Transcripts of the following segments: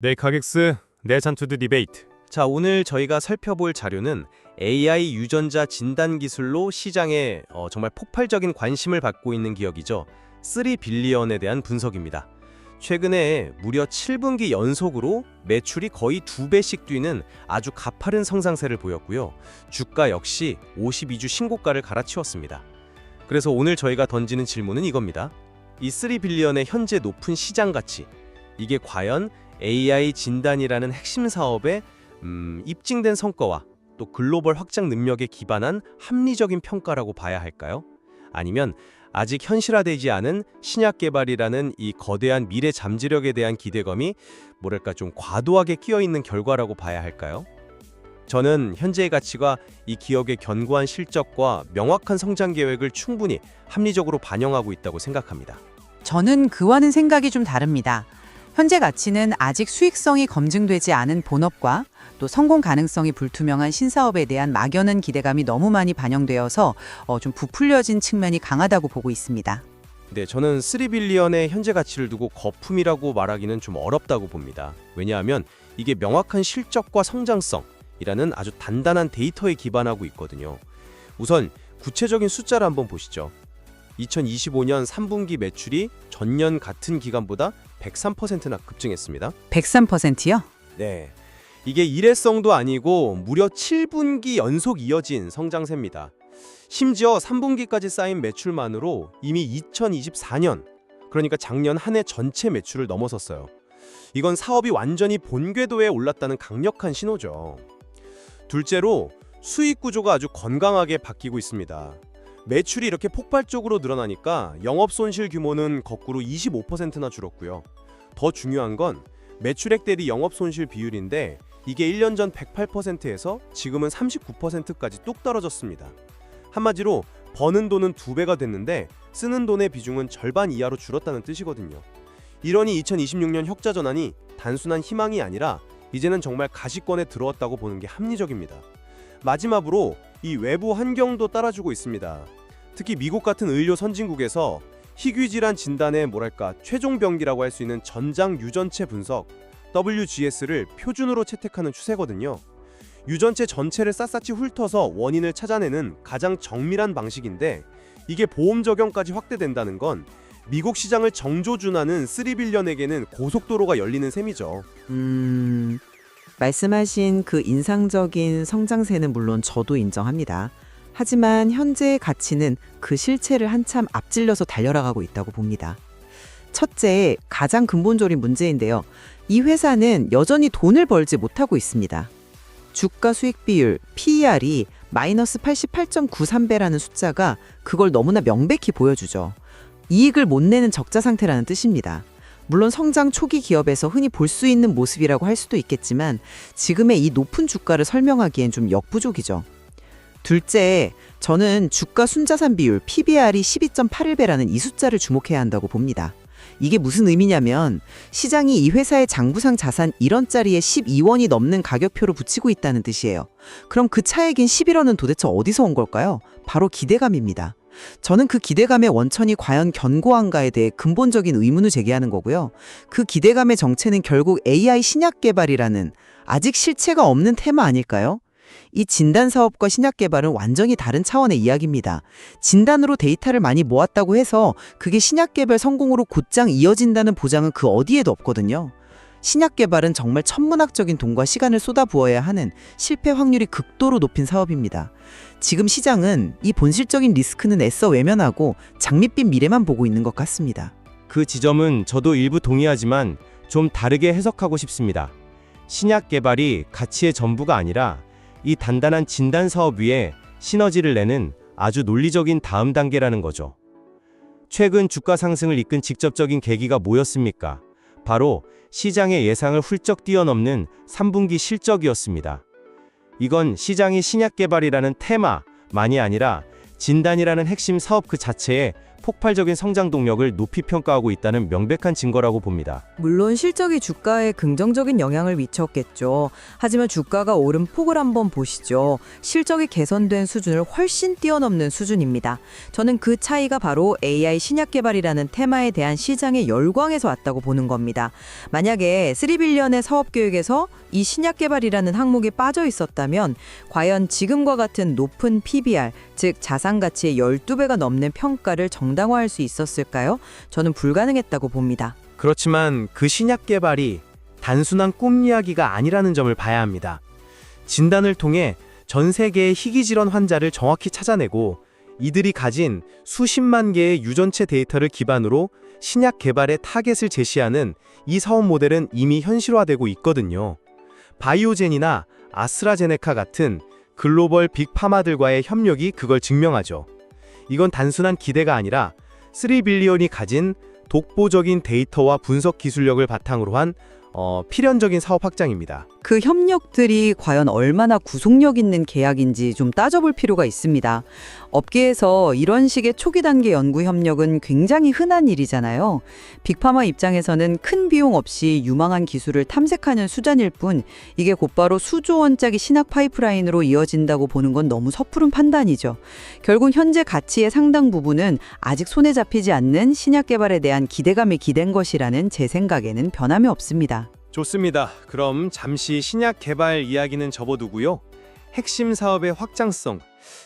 네, 가격스 내찬투드 디베이트. 자, 오늘 저희가 살펴볼 자료는 AI 유전자 진단 기술로 시장에 정말 폭발적인 관심을 받고 있는 기업이죠. 3빌리언에 대한 분석입니다. 최근에 무려 7분기 연속으로 매출이 거의 2배씩 뛰는 아주 가파른 성장세를 보였고요. 주가 역시 52주 신고가를 갈아치웠습니다. 그래서 오늘 저희가 던지는 질문은 이겁니다. 이 3빌리언의 현재 높은 시장 가치, 이게 과연 AI 진단이라는 핵심 사업의 입증된 성과와 또 글로벌 확장 능력에 기반한 합리적인 평가라고 봐야 할까요? 아니면 아직 현실화되지 않은 신약 개발이라는 이 거대한 미래 잠재력에 대한 기대감이 뭐랄까 좀 과도하게 끼어 있는 결과라고 봐야 할까요? 저는 현재의 가치가 이 기업의 견고한 실적과 명확한 성장 계획을 충분히 합리적으로 반영하고 있다고 생각합니다. 저는 그와는 생각이 좀 다릅니다. 현재 가치는 아직 수익성이 검증되지 않은 본업과 또 성공 가능성이 불투명한 신사업에 대한 막연한 기대감이 너무 많이 반영되어서 좀 부풀려진 측면이 강하다고 보고 있습니다. 네, 저는 3빌리언의 현재 가치를 두고 거품이라고 말하기는 좀 어렵다고 봅니다. 왜냐하면 이게 명확한 실적과 성장성이라는 아주 단단한 데이터에 기반하고 있거든요. 우선 구체적인 숫자를 한번 보시죠. 2025년 3분기 매출이 전년 같은 기간보다 103%나 급증했습니다. 103%요? 네, 이게 일회성도 아니고 무려 7분기 연속 이어진 성장세입니다. 심지어 3분기까지 쌓인 매출만으로 이미 2024년, 그러니까 작년 한 해 전체 매출을 넘어섰어요. 이건 사업이 완전히 본궤도에 올랐다는 강력한 신호죠. 둘째로 수익 구조가 아주 건강하게 바뀌고 있습니다. 매출이 이렇게 폭발적으로 늘어나니까 영업손실 규모는 거꾸로 25%나 줄었고요. 더 중요한 건 매출액 대비 영업손실 비율인데 이게 1년 전 108%에서 지금은 39%까지 뚝 떨어졌습니다. 한마디로 버는 돈은 2배가 됐는데 쓰는 돈의 비중은 절반 이하로 줄었다는 뜻이거든요. 이러니 2026년 흑자 전환이 단순한 희망이 아니라 이제는 정말 가시권에 들어왔다고 보는 게 합리적입니다. 마지막으로 이 외부 환경도 따라주고 있습니다. 특히 미국 같은 의료 선진국에서 희귀 질환 진단의 최종 병기라고 할 수 있는 전장 유전체 분석 WGS를 표준으로 채택하는 추세거든요. 유전체 전체를 샅샅이 훑어서 원인을 찾아내는 가장 정밀한 방식인데 이게 보험 적용까지 확대된다는 건 미국 시장을 정조준하는 3빌리언에게는 고속도로가 열리는 셈이죠. 말씀하신 그 인상적인 성장세는 물론 저도 인정합니다. 하지만 현재의 가치는 그 실체를 한참 앞질러서 달려나가고 있다고 봅니다. 첫째, 가장 근본적인 문제인데요. 이 회사는 여전히 돈을 벌지 못하고 있습니다. 주가 수익 비율, PER이 마이너스 88.93배라는 숫자가 그걸 너무나 명백히 보여주죠. 이익을 못 내는 적자 상태라는 뜻입니다. 물론 성장 초기 기업에서 흔히 볼 수 있는 모습이라고 할 수도 있겠지만 지금의 이 높은 주가를 설명하기엔 좀 역부족이죠. 둘째, 저는 주가 순자산 비율 PBR이 12.81배라는 이 숫자를 주목해야 한다고 봅니다. 이게 무슨 의미냐면 시장이 이 회사의 장부상 자산 1원짜리에 12원이 넘는 가격표로 붙이고 있다는 뜻이에요. 그럼 그 차액인 11원은 도대체 어디서 온 걸까요? 바로 기대감입니다. 저는 그 기대감의 원천이 과연 견고한가에 대해 근본적인 의문을 제기하는 거고요. 그 기대감의 정체는 결국 AI 신약 개발이라는 아직 실체가 없는 테마 아닐까요? 이 진단 사업과 신약 개발은 완전히 다른 차원의 이야기입니다. 진단으로 데이터를 많이 모았다고 해서 그게 신약 개발 성공으로 곧장 이어진다는 보장은 그 어디에도 없거든요. 신약 개발은 정말 천문학적인 돈과 시간을 쏟아부어야 하는 실패 확률이 극도로 높은 사업입니다. 지금 시장은 이 본질적인 리스크는 애써 외면하고 장밋빛 미래만 보고 있는 것 같습니다. 그 지점은 저도 일부 동의하지만 좀 다르게 해석하고 싶습니다. 신약 개발이 가치의 전부가 아니라 이 단단한 진단 사업 위에 시너지를 내는 아주 논리적인 다음 단계라는 거죠. 최근 주가 상승을 이끈 직접적인 계기가 뭐였습니까? 바로 시장의 예상을 훌쩍 뛰어넘는 3분기 실적이었습니다. 이건 시장이 신약 개발이라는 테마만이 아니라 진단이라는 핵심 사업 그 자체에 폭발적인 성장 동력을 높이 평가하고 있다는 명백한 증거라고 봅니다. 물론 실적이 주가에 긍정적인 영향을 미쳤겠죠. 하지만 주가가 오른 폭을 한번 보시죠. 실적이 개선된 수준을 훨씬 뛰어넘는 수준입니다. 저는 그 차이가 바로 AI 신약 개발이라는 테마에 대한 시장의 열광에서 왔다고 보는 겁니다. 만약에 3빌리언의 사업 계획에서 이 신약 개발이라는 항목이 빠져 있었다면 과연 지금과 같은 높은 PBR, 즉 자산 가치의 12배가 넘는 평가를 정당화할 수 있었을까요? 저는 불가능했다고 봅니다. 그렇지만 그 신약 개발이 단순한 꿈 이야기가 아니라는 점을 봐야 합니다. 진단을 통해 전 세계의 희귀질환 환자를 정확히 찾아내고 이들이 가진 수십만 개의 유전체 데이터를 기반으로 신약 개발의 타겟을 제시하는 이 사업 모델은 이미 현실화되고 있거든요. 바이오젠이나 아스트라제네카 같은 글로벌 빅파마들과의 협력이 그걸 증명하죠. 이건 단순한 기대가 아니라 3빌리언이 가진 독보적인 데이터와 분석 기술력을 바탕으로 한 필연적인 사업 확장입니다. 그 협력들이 과연 얼마나 구속력 있는 계약인지 좀 따져볼 필요가 있습니다. 업계에서 이런 식의 초기 단계 연구 협력은 굉장히 흔한 일이잖아요. 빅파마 입장에서는 큰 비용 없이 유망한 기술을 탐색하는 수단일 뿐 이게 곧바로 수조 원짜리 신약 파이프라인으로 이어진다고 보는 건 너무 섣부른 판단이죠. 결국 현재 가치의 상당 부분은 아직 손에 잡히지 않는 신약 개발에 대한 기대감이 기댄 것이라는 제 생각에는 변함이 없습니다. 좋습니다. 그럼 잠시 신약 개발 이야기는 접어두고요. 핵심 사업의 확장성,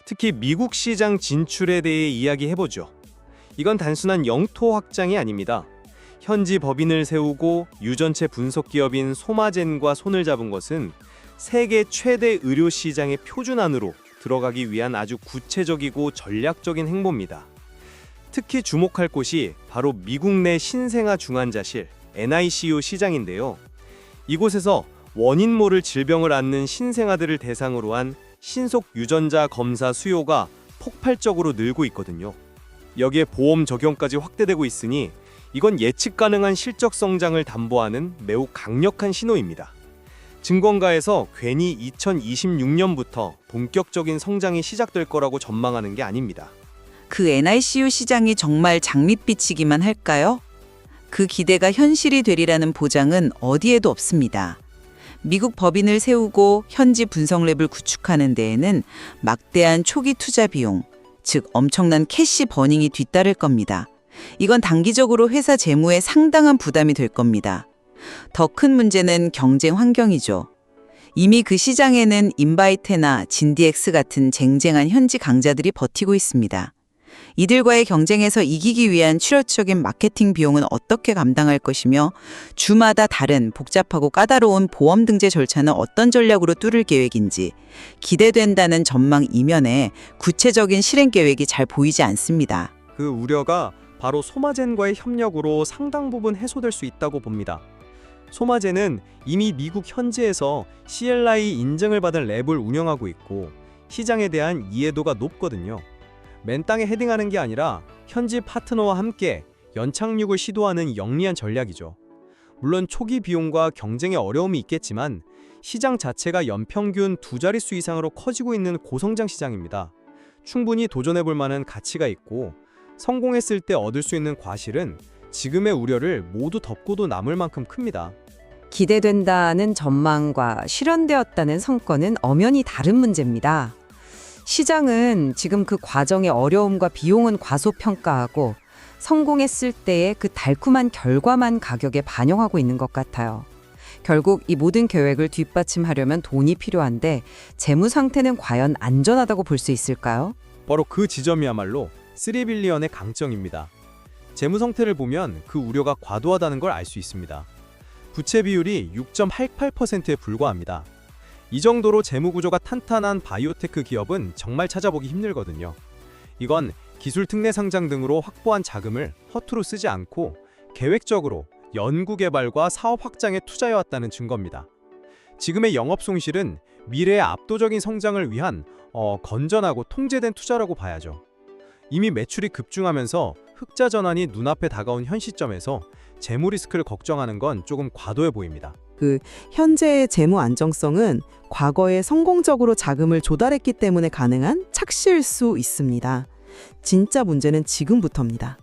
특히 미국 시장 진출에 대해 이야기해보죠. 이건 단순한 영토 확장이 아닙니다. 현지 법인을 세우고 유전체 분석 기업인 소마젠과 손을 잡은 것은 세계 최대 의료 시장의 표준 안으로 들어가기 위한 아주 구체적이고 전략적인 행보입니다. 특히 주목할 곳이 바로 미국 내 신생아 중환자실 NICU 시장인데요. 이곳에서 원인 모를 질병을 앓는 신생아들을 대상으로 한 신속 유전자 검사 수요가 폭발적으로 늘고 있거든요. 여기에 보험 적용까지 확대되고 있으니 이건 예측 가능한 실적 성장을 담보하는 매우 강력한 신호입니다. 증권가에서 괜히 2026년부터 본격적인 성장이 시작될 거라고 전망하는 게 아닙니다. 그 NICU 시장이 정말 장밋빛이기만 할까요? 그 기대가 현실이 되리라는 보장은 어디에도 없습니다. 미국 법인을 세우고 현지 분석랩을 구축하는 데에는 막대한 초기 투자 비용, 즉 엄청난 캐시 버닝이 뒤따를 겁니다. 이건 단기적으로 회사 재무에 상당한 부담이 될 겁니다. 더 큰 문제는 경쟁 환경이죠. 이미 그 시장에는 인바이테나 진디엑스 같은 쟁쟁한 현지 강자들이 버티고 있습니다. 이들과의 경쟁에서 이기기 위한 추려적인 마케팅 비용은 어떻게 감당할 것이며 주마다 다른 복잡하고 까다로운 보험 등재 절차는 어떤 전략으로 뚫을 계획인지 기대된다는 전망 이면에 구체적인 실행 계획이 잘 보이지 않습니다. 그 우려가 바로 소마젠과의 협력으로 상당 부분 해소될 수 있다고 봅니다. 소마젠은 이미 미국 현지에서 CLI 인증을 받은 랩을 운영하고 있고 시장에 대한 이해도가 높거든요. 맨 땅에 헤딩하는 게 아니라 현지 파트너와 함께 연착륙을 시도하는 영리한 전략이죠. 물론 초기 비용과 경쟁의 어려움이 있겠지만 시장 자체가 연평균 2자릿수 이상으로 커지고 있는 고성장 시장입니다. 충분히 도전해볼 만한 가치가 있고 성공했을 때 얻을 수 있는 과실은 지금의 우려를 모두 덮고도 남을 만큼 큽니다. 기대된다는 전망과 실현되었다는 성과는 엄연히 다른 문제입니다. 시장은 지금 그 과정의 어려움과 비용은 과소평가하고 성공했을 때의 그 달콤한 결과만 가격에 반영하고 있는 것 같아요. 결국 이 모든 계획을 뒷받침하려면 돈이 필요한데 재무 상태는 과연 안전하다고 볼 수 있을까요? 바로 그 지점이야말로 3빌리언의 강점입니다. 재무 상태를 보면 그 우려가 과도하다는 걸 알 수 있습니다. 부채 비율이 6.88%에 불과합니다. 이 정도로 재무 구조가 탄탄한 바이오테크 기업은 정말 찾아보기 힘들거든요. 이건 기술 특례 상장 등으로 확보한 자금을 허투루 쓰지 않고 계획적으로 연구 개발과 사업 확장에 투자해왔다는 증거입니다. 지금의 영업 손실은 미래의 압도적인 성장을 위한 건전하고 통제된 투자라고 봐야죠. 이미 매출이 급증하면서 흑자 전환이 눈앞에 다가온 현 시점에서 재무 리스크를 걱정하는 건 조금 과도해 보입니다. 현재의 재무 안정성은 과거에 성공적으로 자금을 조달했기 때문에 가능한 착시일 수 있습니다. 진짜 문제는 지금부터입니다.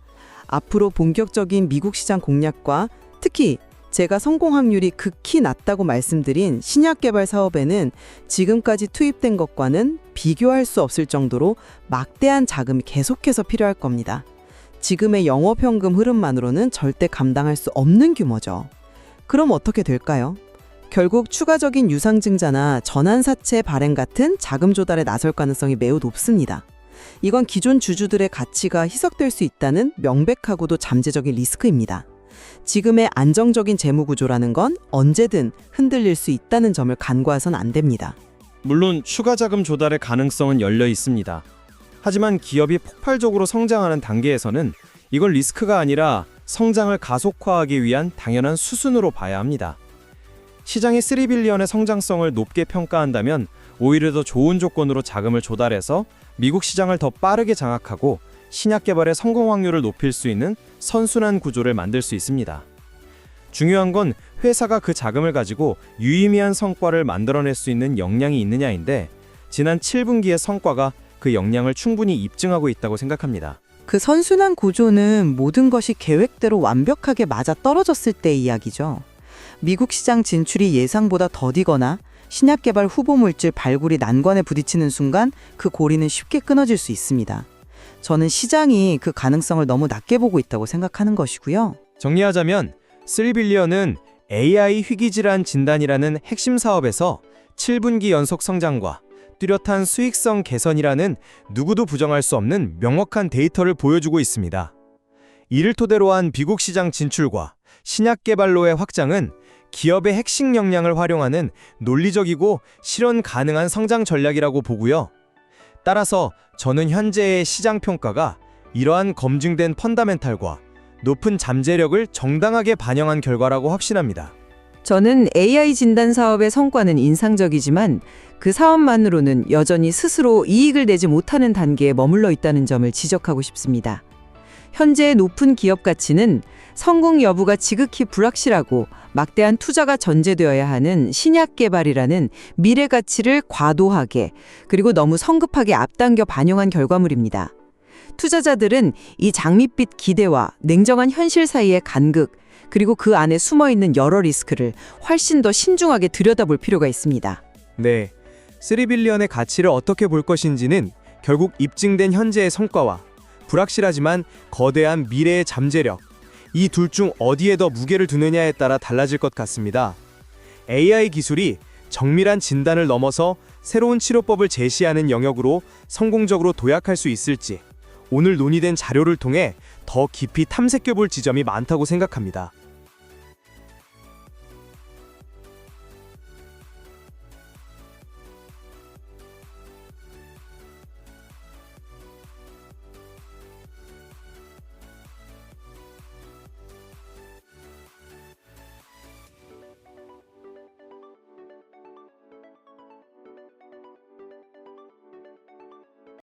앞으로 본격적인 미국 시장 공략과 특히 제가 성공 확률이 극히 낮다고 말씀드린 신약 개발 사업에는 지금까지 투입된 것과는 비교할 수 없을 정도로 막대한 자금이 계속해서 필요할 겁니다. 지금의 영업현금 흐름만으로는 절대 감당할 수 없는 규모죠. 그럼 어떻게 될까요? 결국 추가적인 유상증자나 전환사채 발행 같은 자금 조달에 나설 가능성이 매우 높습니다. 이건 기존 주주들의 가치가 희석될 수 있다는 명백하고도 잠재적인 리스크입니다. 지금의 안정적인 재무 구조라는 건 언제든 흔들릴 수 있다는 점을 간과해선 안 됩니다. 물론 추가 자금 조달의 가능성은 열려 있습니다. 하지만 기업이 폭발적으로 성장하는 단계에서는 이걸 리스크가 아니라 성장을 가속화하기 위한 당연한 수순으로 봐야 합니다. 시장이 3빌리언의 성장성을 높게 평가한다면 오히려 더 좋은 조건으로 자금을 조달해서 미국 시장을 더 빠르게 장악하고 신약 개발의 성공 확률을 높일 수 있는 선순환 구조를 만들 수 있습니다. 중요한 건 회사가 그 자금을 가지고 유의미한 성과를 만들어낼 수 있는 역량이 있느냐인데 지난 7분기의 성과가 그 역량을 충분히 입증하고 있다고 생각합니다. 그 선순환 구조는 모든 것이 계획대로 완벽하게 맞아 떨어졌을 때의 이야기죠. 미국 시장 진출이 예상보다 더디거나 신약 개발 후보 물질 발굴이 난관에 부딪히는 순간 그 고리는 쉽게 끊어질 수 있습니다. 저는 시장이 그 가능성을 너무 낮게 보고 있다고 생각하는 것이고요. 정리하자면 3빌리언은 AI 희귀질환 진단이라는 핵심 사업에서 7분기 연속 성장과 뚜렷한 수익성 개선이라는 누구도 부정할 수 없는 명확한 데이터를 보여주고 있습니다. 이를 토대로 한 미국 시장 진출과 신약 개발로의 확장은 기업의 핵심 역량을 활용하는 논리적이고 실현 가능한 성장 전략이라고 보고요. 따라서 저는 현재의 시장 평가가 이러한 검증된 펀더멘탈과 높은 잠재력을 정당하게 반영한 결과라고 확신합니다. 저는 AI 진단 사업의 성과는 인상적이지만 그 사업만으로는 여전히 스스로 이익을 내지 못하는 단계에 머물러 있다는 점을 지적하고 싶습니다. 현재의 높은 기업 가치는 성공 여부가 지극히 불확실하고 막대한 투자가 전제되어야 하는 신약 개발이라는 미래 가치를 과도하게 그리고 너무 성급하게 앞당겨 반영한 결과물입니다. 투자자들은 이 장밋빛 기대와 냉정한 현실 사이의 간극 그리고 그 안에 숨어있는 여러 리스크를 훨씬 더 신중하게 들여다볼 필요가 있습니다. 네, 3빌리언의 가치를 어떻게 볼 것인지는 결국 입증된 현재의 성과와 불확실하지만 거대한 미래의 잠재력, 이 둘 중 어디에 더 무게를 두느냐에 따라 달라질 것 같습니다. AI 기술이 정밀한 진단을 넘어서 새로운 치료법을 제시하는 영역으로 성공적으로 도약할 수 있을지 오늘 논의된 자료를 통해 더 깊이 탐색해볼 지점이 많다고 생각합니다.